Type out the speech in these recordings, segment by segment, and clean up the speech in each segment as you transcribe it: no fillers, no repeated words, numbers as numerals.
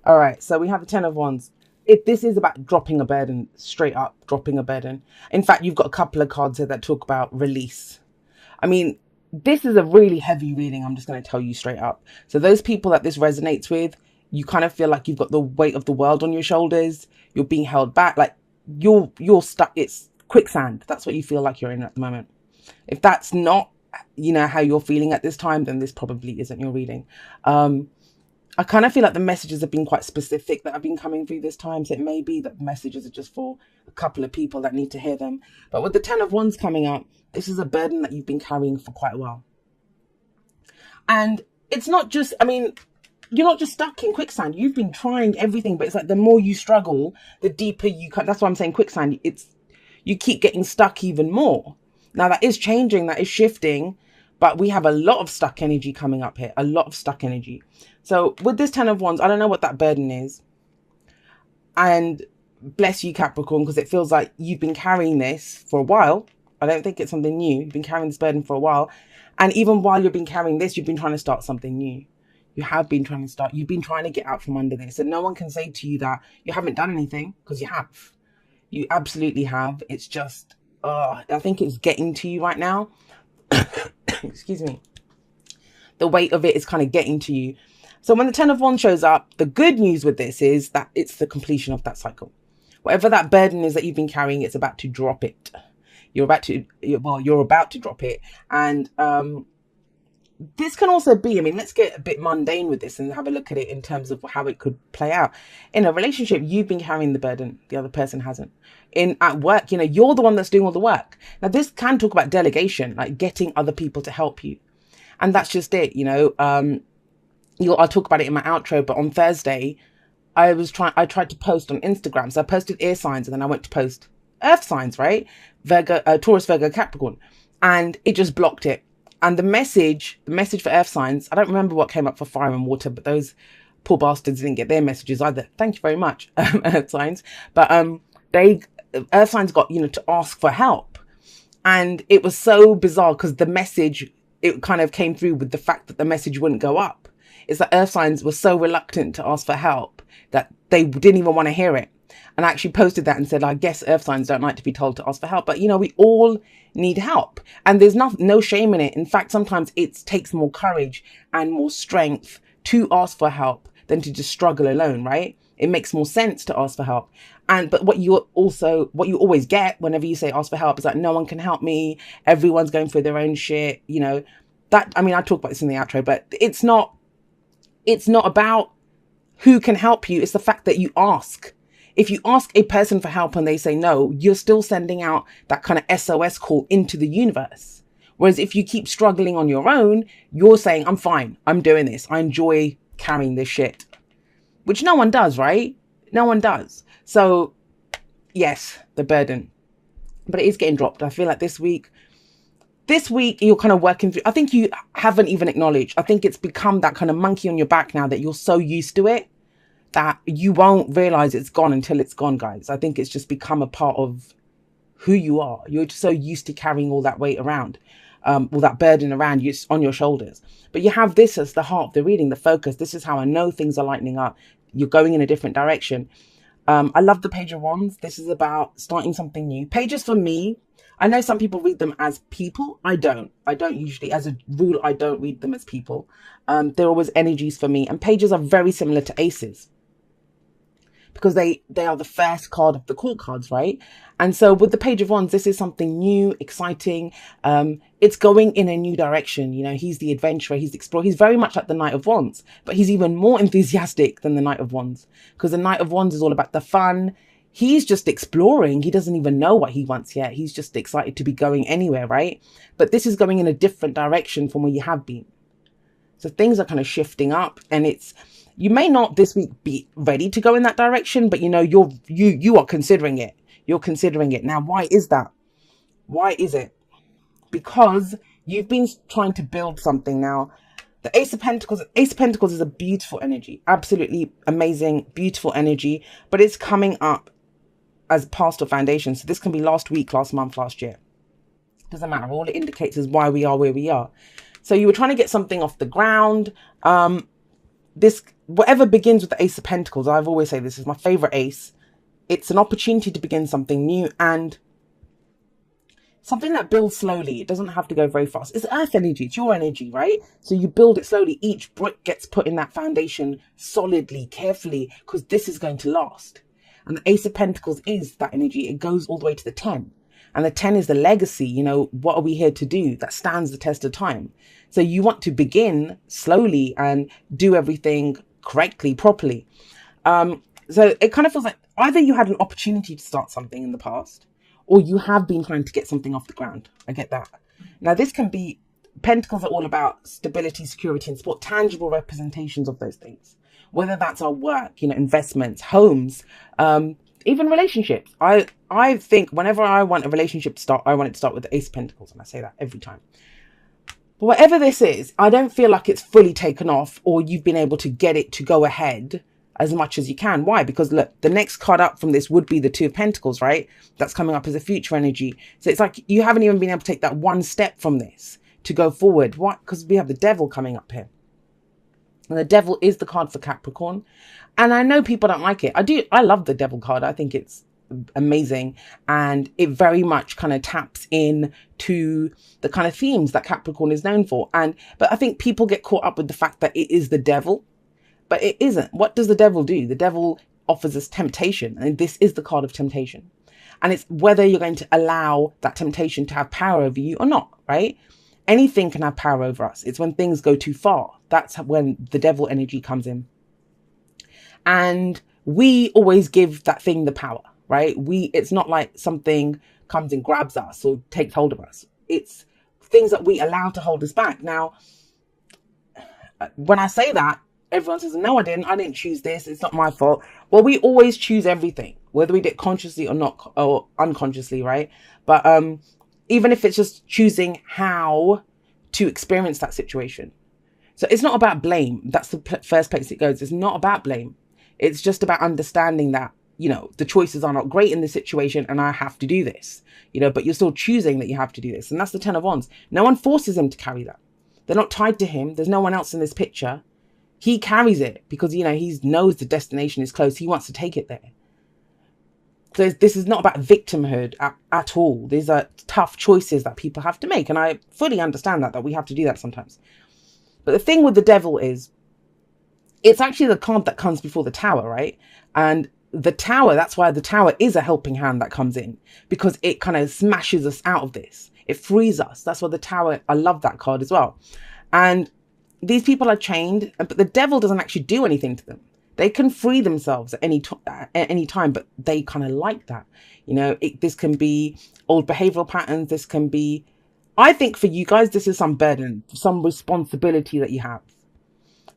All right, so we have the Ten of Wands. This is about dropping a burden, straight up dropping a burden. In fact, you've got a couple of cards here that talk about release. I mean, this is a really heavy reading. I'm just going to tell you straight up. So those people that this resonates with, you kind of feel like you've got the weight of the world on your shoulders. You're being held back. Like you're stuck. It's quicksand. That's what you feel like you're in at the moment. If that's not, how you're feeling at this time, then this probably isn't your reading. I kind of feel like the messages have been quite specific that have been coming through this time. So it may be that the messages are just for a couple of people that need to hear them. But with the Ten of Wands coming up, this is a burden that you've been carrying for quite a while. And it's not just, you're not just stuck in quicksand. You've been trying everything, but it's like the more you struggle, the deeper you cut. That's why I'm saying quicksand. You keep getting stuck even more. Now that is changing, that is shifting, but we have a lot of stuck energy coming up here, a lot of stuck energy. So with this Ten of Wands, I don't know what that burden is. And bless you, Capricorn, because it feels like you've been carrying this for a while. I don't think it's something new. You've been carrying this burden for a while. And even while you've been carrying this, you've been trying to start something new. You've been trying to get out from under this. And no one can say to you that you haven't done anything, because you have. You absolutely have. It's just, I think it's getting to you right now. Excuse me. The weight of it is kind of getting to you. So when the Ten of Wands shows up, the good news with this is that it's the completion of that cycle. Whatever that burden is that you've been carrying, it's about to drop it. You're about to drop it. And this can also be, let's get a bit mundane with this and have a look at it in terms of how it could play out. In a relationship, you've been carrying the burden, the other person hasn't. At work, you're the one that's doing all the work. Now, this can talk about delegation, like getting other people to help you. And that's just it, I'll talk about it in my outro, but on Thursday, I tried to post on Instagram. So I posted air signs and then I went to post earth signs, right? Virgo, Taurus, Virgo, Capricorn. And it just blocked it. And the message for earth signs, I don't remember what came up for fire and water, but those poor bastards didn't get their messages either. Thank you very much, earth signs. But earth signs got, to ask for help. And it was so bizarre because the message, it kind of came through with the fact that the message wouldn't go up. It's that earth signs were so reluctant to ask for help that they didn't even want to hear it. And I actually posted that and said, I guess earth signs don't like to be told to ask for help. But, we all need help. And there's no shame in it. In fact, sometimes it takes more courage and more strength to ask for help than to just struggle alone, right? It makes more sense to ask for help. But what you always get whenever you say ask for help is like, no one can help me. Everyone's going through their own shit. I talk about this in the outro, but it's not about who can help you. It's the fact that you ask. If you ask a person for help and they say no, you're still sending out that kind of SOS call into the universe. Whereas if you keep struggling on your own, you're saying, I'm fine. I'm doing this. I enjoy carrying this shit. Which no one does, right? No one does. So yes, the burden. But it is getting dropped. I feel like this week you're kind of working through. I think you haven't even acknowledged. I think it's become that kind of monkey on your back now that you're so used to it that you won't realize it's gone until it's gone, guys. I think it's just become a part of who you are. You're just so used to carrying all that weight around, all that burden around you on your shoulders. But you have this as the heart of the reading, the focus. This is how I know things are lightening up. You're going in a different direction. I love the Page of Wands. This is about starting something new. Pages for me, I know some people read them as people. I don't usually, as a rule, I don't read them as people. They're always energies for me. And pages are very similar to aces because they are the first card of the court cards, right? And so with the Page of Wands, this is something new, exciting. It's going in a new direction. He's the adventurer, he's the explorer. He's very much like the Knight of Wands, but he's even more enthusiastic than the Knight of Wands because the Knight of Wands is all about the fun. He's just exploring. He doesn't even know what he wants yet. He's just excited to be going anywhere, right? But this is going in a different direction from where you have been. So things are kind of shifting up, and you may not this week be ready to go in that direction, but you are considering it. You're considering it. Now, why is that? Why is it? Because you've been trying to build something now. The Ace of Pentacles is a beautiful energy, absolutely amazing, beautiful energy, but it's coming up as past or foundation. So this can be last week, last month, last year. Doesn't matter. All it indicates is why we are where we are. So you were trying to get something off the ground. this, whatever begins with the Ace of Pentacles, I've always say this is my favorite ace. It's an opportunity to begin something new and something that builds slowly. It doesn't have to go very fast. It's earth energy. It's your energy, right? So you build it slowly. Each brick gets put in that foundation solidly, carefully, because this is going to last. And the Ace of Pentacles is that energy. It goes all the way to the 10. And the 10 is the legacy. You know, what are we here to do that stands the test of time? So you want to begin slowly and do everything correctly, properly. So it kind of feels like either you had an opportunity to start something in the past, or you have been trying to get something off the ground. I get that. Now, this can be, Pentacles are all about stability, security, and support, tangible representations of those things. Whether that's our work, you know, investments, homes, even relationships. I think whenever I want a relationship to start, I want it to start with the Ace of Pentacles. And I say that every time. But whatever this is, I don't feel like it's fully taken off or you've been able to get it to go ahead as much as you can. Why? Because look, the next card up from this would be the Two of Pentacles, right? That's coming up as a future energy. So it's like you haven't even been able to take that one step from this to go forward. Why? Because we have the Devil coming up here. And the Devil is the card for Capricorn. And I know people don't like it. I love the Devil card. I think it's amazing. And it very much kind of taps in to the kind of themes that Capricorn is known for. But I think people get caught up with the fact that it is the Devil. But it isn't. What does the Devil do? The Devil offers us temptation. And this is the card of temptation. And it's whether you're going to allow that temptation to have power over you or not, right? Anything can have power over us. It's when things go too far. That's when the Devil energy comes in. And we always give that thing the power, right? It's not like something comes and grabs us or takes hold of us. It's things that we allow to hold us back. Now, when I say that, everyone says, no, I didn't choose this. It's not my fault. Well, we always choose everything, whether we did consciously or not, or unconsciously, right? But even if it's just choosing how to experience that situation. So it's not about blame. That's the first place it goes. It's not about blame. It's just about understanding that, you know, the choices are not great in this situation and I have to do this, you know, but you're still choosing that you have to do this. And that's the Ten of Wands. No one forces him to carry that. They're not tied to him. There's no one else in this picture. He carries it because, you know, he knows the destination is close. He wants to take it there. So this is not about victimhood at all. These are tough choices that people have to make. And I fully understand that we have to do that sometimes. But the thing with the Devil is, it's actually the card that comes before the Tower, right? And the Tower, that's why the Tower is a helping hand that comes in, because it kind of smashes us out of this. It frees us. That's why the Tower, I love that card as well. And these people are chained, but the Devil doesn't actually do anything to them. They can free themselves at any time, but they kind of like that. You know, this can be old behavioral patterns. This can be, I think for you guys, this is some burden, some responsibility that you have,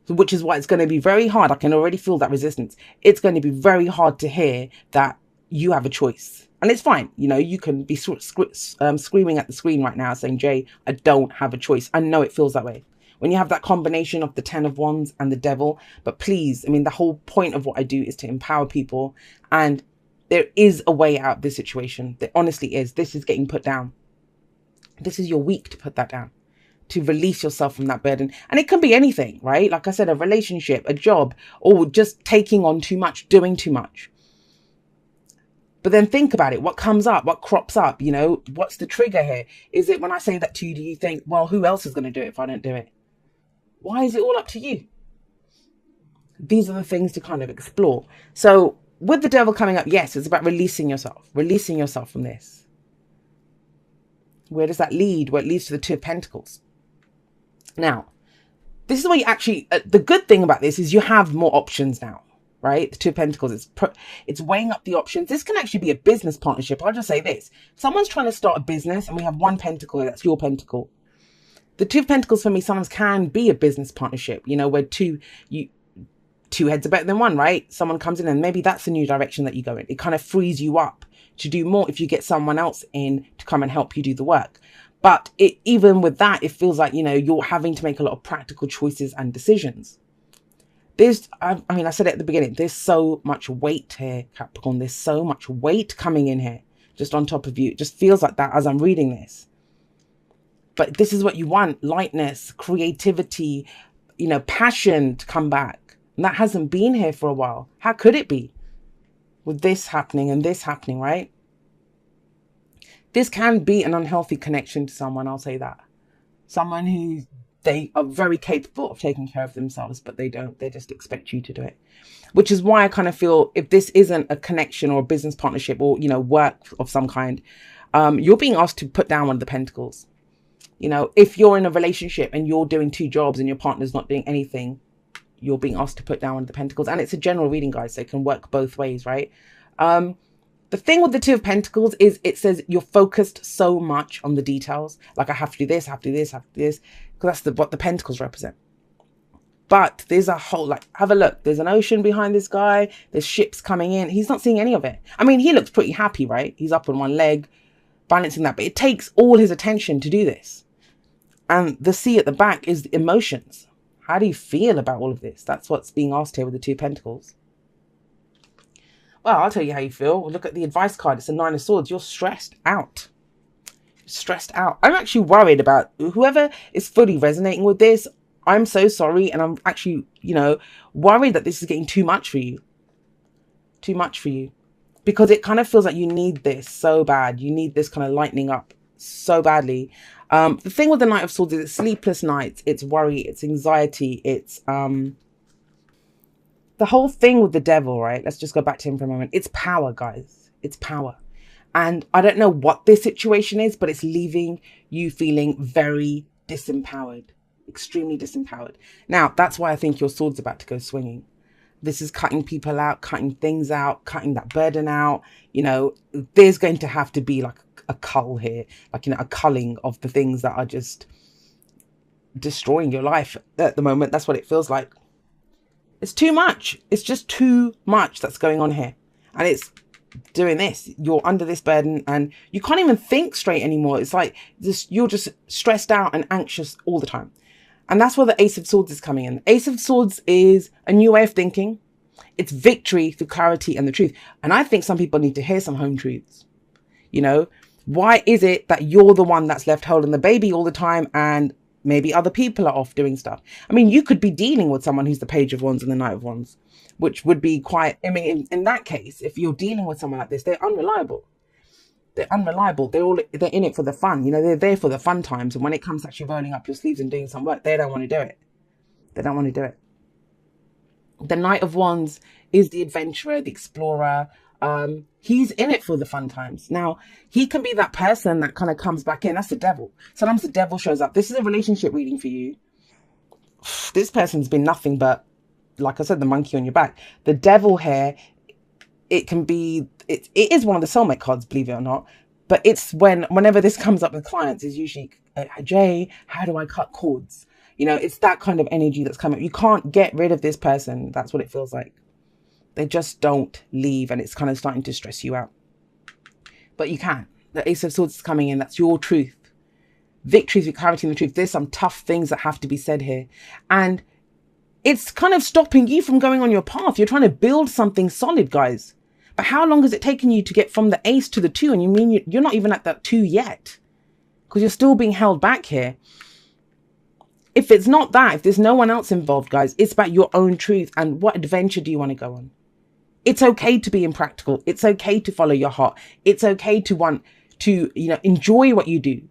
which is why it's going to be very hard. I can already feel that resistance. It's going to be very hard to hear that you have a choice. And it's fine. You know, you can be screaming at the screen right now saying, Jay, I don't have a choice. I know it feels that way when you have that combination of the Ten of Wands and the Devil. But please, I mean, the whole point of what I do is to empower people. And there is a way out of this situation. There honestly is. This is getting put down. This is your week to put that down, to release yourself from that burden. And it can be anything, right? Like I said, a relationship, a job, or just taking on too much, doing too much. But then think about it. What comes up? What crops up? You know, what's the trigger here? Is it when I say that to you, do you think, well, who else is going to do it if I don't do it? Why is it all up to you? These are the things to kind of explore. So with the Devil coming up, yes, it's about releasing yourself from this. Where does that lead? Well, it leads to the Two of Pentacles. Now, this is where you actually, the good thing about this is you have more options now, right? The Two of Pentacles, it's weighing up the options. This can actually be a business partnership. I'll just say this. Someone's trying to start a business and we have one pentacle, that's your pentacle. The Two of Pentacles for me, sometimes can be a business partnership, you know, where two heads are better than one, right? Someone comes in and maybe that's the new direction that you go in. It kind of frees you up to do more if you get someone else in to come and help you do the work. But even with that, it feels like, you know, you're having to make a lot of practical choices and decisions. I mean, I said it at the beginning, there's so much weight here, Capricorn. There's so much weight coming in here, just on top of you. It just feels like that as I'm reading this. But this is what you want, lightness, creativity, you know, passion to come back. And that hasn't been here for a while. How could it be? With this happening and this happening, right? This can be an unhealthy connection to someone, I'll say that. Someone who they are very capable of taking care of themselves, but they don't. They just expect you to do it. Which is why I kind of feel if this isn't a connection or a business partnership or, you know, work of some kind, you're being asked to put down one of the pentacles. You know, if you're in a relationship and you're doing 2 jobs and your partner's not doing anything, you're being asked to put down one of the pentacles. And it's a general reading, guys, so it can work both ways, right? The thing with the 2 of Pentacles is it says you're focused so much on the details. Like, I have to do this, I have to do this, I have to do this. Because that's what the Pentacles represent. But there's a whole, like, have a look. There's an ocean behind this guy. There's ships coming in. He's not seeing any of it. I mean, he looks pretty happy, right? He's up on one leg, balancing that. But it takes all his attention to do this. And the sea at the back is the emotions. How do you feel about all of this? That's what's being asked here with the 2 Pentacles. Well, I'll tell you how you feel. Look at the advice card. It's a 9 of Swords. You're stressed out. Stressed out. I'm actually worried about whoever is fully resonating with this. I'm so sorry. And I'm actually, you know, worried that this is getting too much for you. Too much for you. Because it kind of feels like you need this so bad. You need this kind of lightening up so badly. The thing with the Knight of Swords is it's sleepless nights. It's worry. It's anxiety. It's the whole thing with the devil, right? Let's just go back to him for a moment. It's power, guys. It's power. And I don't know what this situation is, but it's leaving you feeling very disempowered, extremely disempowered. Now, that's why I think your sword's about to go swinging. This is cutting people out, cutting things out, cutting that burden out. You know, there's going to have to be like a cull here, like, you know, a culling of the things that are just destroying your life at the moment. That's what it feels like. It's too much. It's just too much that's going on here. And it's doing this. You're under this burden and you can't even think straight anymore. It's like this, you're just stressed out and anxious all the time. And that's where the Ace of Swords is coming in. The Ace of Swords is a new way of thinking. It's victory through clarity and the truth. And I think some people need to hear some home truths. You know, why is it that you're the one that's left holding the baby all the time and maybe other people are off doing stuff? I mean, you could be dealing with someone who's the Page of Wands and the Knight of Wands, which would be quite, I mean, in that case, if you're dealing with someone like this, they're unreliable. They're unreliable. They're in it for the fun. You know, they're there for the fun times. And when it comes to actually rolling up your sleeves and doing some work, they don't want to do it. They don't want to do it. The Knight of Wands is the adventurer, the explorer. He's in it for the fun times. Now, he can be that person that kind of comes back in. That's the devil. Sometimes the devil shows up. This is a relationship reading for you. This person's been nothing but, like I said, the monkey on your back. The devil here, it can be, it is one of the soulmate cards, believe it or not. But it's whenever this comes up with clients, is usually, Jay, how do I cut cords? You know, it's that kind of energy that's coming. You can't get rid of this person. That's what it feels like. They just don't leave, and it's kind of starting to stress you out. But you can. The Ace of Swords is coming in. That's your truth. Victory through clarity and the truth. There's some tough things that have to be said here. And it's kind of stopping you from going on your path. You're trying to build something solid, guys. But how long has it taken you to get from the Ace to the 2? And you mean you're not even at that 2 yet. Because you're still being held back here. If it's not that, if there's no one else involved, guys, it's about your own truth and what adventure do you want to go on? It's okay to be impractical. It's okay to follow your heart. It's okay to want to, you know, enjoy what you do.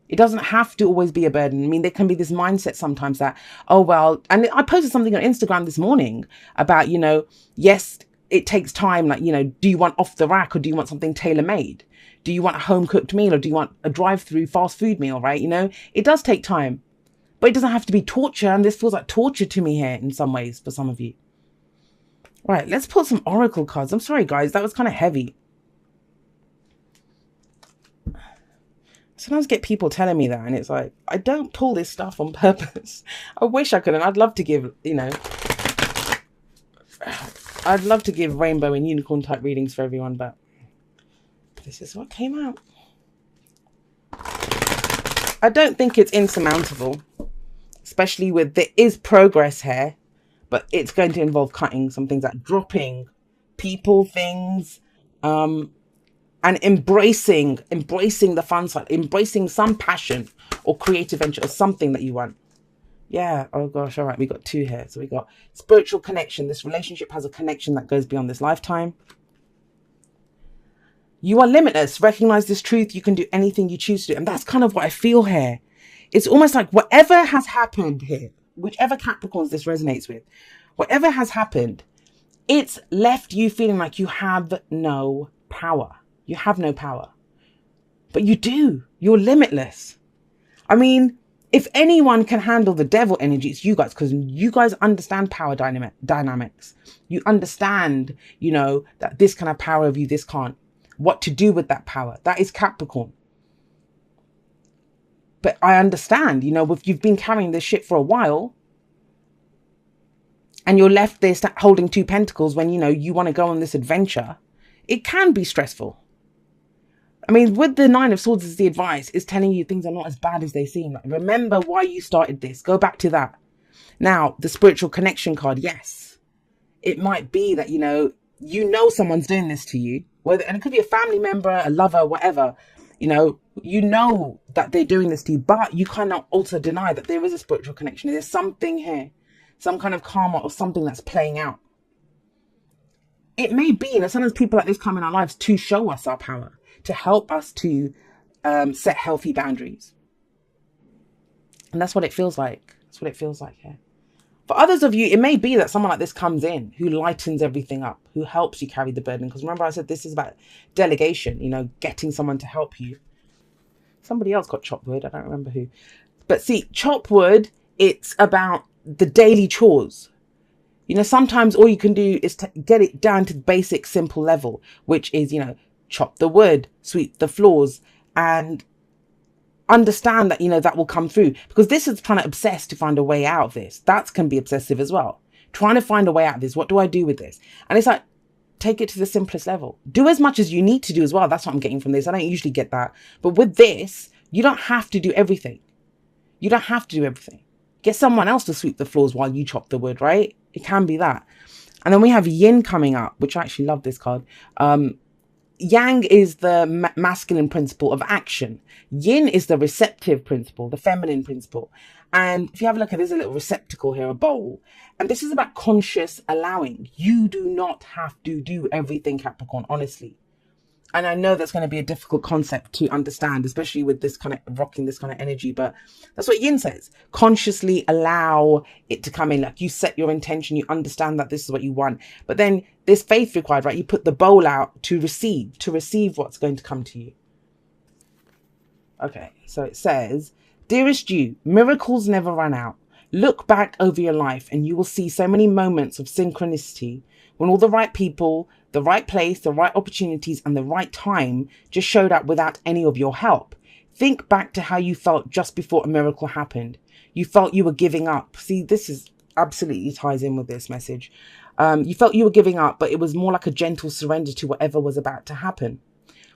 It doesn't have to always be a burden. I mean, there can be this mindset sometimes that, oh, well, and I posted something on Instagram this morning about, you know, yes, it takes time. Like, you know, do you want off the rack or do you want something tailor-made? Do you want a home cooked meal or do you want a drive-through fast food meal, right? You know, it does take time, but it doesn't have to be torture. And this feels like torture to me here in some ways for some of you. Right, let's pull some oracle cards. I'm sorry, guys, that was kind of heavy. Sometimes I get people telling me that, and it's like, I don't pull this stuff on purpose. I wish I could, and I'd love to give, you know, I'd love to give rainbow and unicorn type readings for everyone, but this is what came out. I don't think it's insurmountable, especially with, there is progress here. But it's going to involve cutting some things out, dropping people, things, and embracing the fun side, embracing some passion or creative venture or something that you want. Yeah. Oh gosh. All right. We got 2 here. So we got spiritual connection. This relationship has a connection that goes beyond this lifetime. You are limitless. Recognize this truth. You can do anything you choose to do. And that's kind of what I feel here. It's almost like whatever has happened here, whichever Capricorns this resonates with, whatever has happened, it's left you feeling like you have no power. You have no power. But you do. You're limitless. I mean, if anyone can handle the devil energy, it's you guys, because you guys understand power dynamics. You understand, that this can have power over you, this can't. What to do with that power. That is Capricorn. But I understand, if you've been carrying this shit for a while and you're left there holding 2 pentacles when, you want to go on this adventure, it can be stressful. I mean, with the 9 of Swords as the advice, is telling you things are not as bad as they seem. Like, remember why you started this. Go back to that. Now, the spiritual connection card, yes. It might be that, someone's doing this to you. And it could be a family member, a lover, whatever. You know that they're doing this to you, but you cannot also deny that there is a spiritual connection. There's something here, some kind of karma or something that's playing out. It may be, sometimes people like this come in our lives to show us our power, to help us to set healthy boundaries. And that's what it feels like. That's what it feels like here. For others of you, it may be that someone like this comes in who lightens everything up, who helps you carry the burden. Because remember I said this is about delegation, getting someone to help you. Somebody else got chopped wood. I don't remember who. But see, chop wood, it's about the daily chores. Sometimes all you can do is to get it down to the basic, simple level, which is, chop the wood, sweep the floors, and understand that, that will come through. Because this is trying to obsess to find a way out of this. That can be obsessive as well. Trying to find a way out of this. What do I do with this? And it's like, take it to the simplest level. Do as much as you need to do as well. That's what I'm getting from this. I don't usually get that. But with this, you don't have to do everything. You don't have to do everything. Get someone else to sweep the floors while you chop the wood, right? It can be that. And then we have Yin coming up, which I actually love this card. Yang is the masculine principle of action. Yin is the receptive principle, the feminine principle. And if you have a look at, there's a little receptacle here, a bowl. And this is about conscious allowing. You do not have to do everything, Capricorn, honestly. And I know that's going to be a difficult concept to understand, especially with this kind of rocking this kind of energy. But that's what Yin says. Consciously allow it to come in. Like, you set your intention. You understand that this is what you want. But then there's faith required, right? You put the bowl out to receive what's going to come to you. Okay, so it says, dearest you, miracles never run out. Look back over your life and you will see so many moments of synchronicity when all the right people, the right place, the right opportunities and the right time just showed up without any of your help. Think back to how you felt just before a miracle happened. You felt you were giving up. See, this is absolutely ties in with this message. You felt you were giving up, but it was more like a gentle surrender to whatever was about to happen.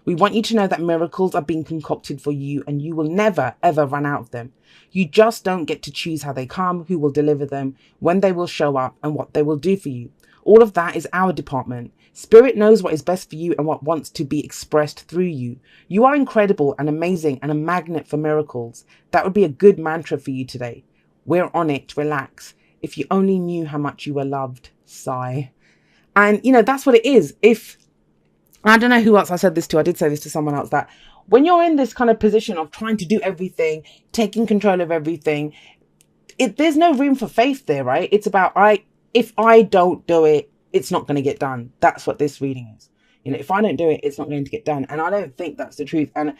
We want you to know that miracles are being concocted for you and you will never, ever run out of them. You just don't get to choose how they come, who will deliver them, when they will show up and what they will do for you. All of that is our department. Spirit knows what is best for you and what wants to be expressed through you. You are incredible and amazing and a magnet for miracles. That would be a good mantra for you today. We're on it. Relax. If you only knew how much you were loved. Sigh. And, that's what it is. I don't know who else I said this to. I did say this to someone else, that when you're in this kind of position of trying to do everything, taking control of everything, there's no room for faith there, right? It's about, if I don't do it, it's not going to get done. That's what this reading is. If I don't do it, it's not going to get done. And I don't think that's the truth. And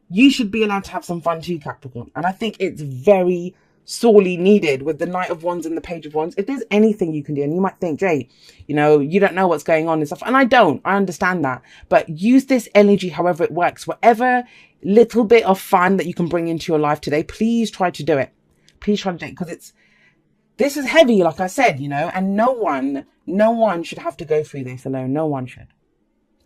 you should be allowed to have some fun too, Capricorn. And I think it's very sorely needed with the Knight of Wands and the Page of Wands. If there's anything you can do, and you might think, Jay, you don't know what's going on and stuff. And I don't. I understand that. But use this energy however it works. Whatever little bit of fun that you can bring into your life today, please try to do it. Please try to do it, because this is heavy, like I said, and no one should have to go through this alone. No one should.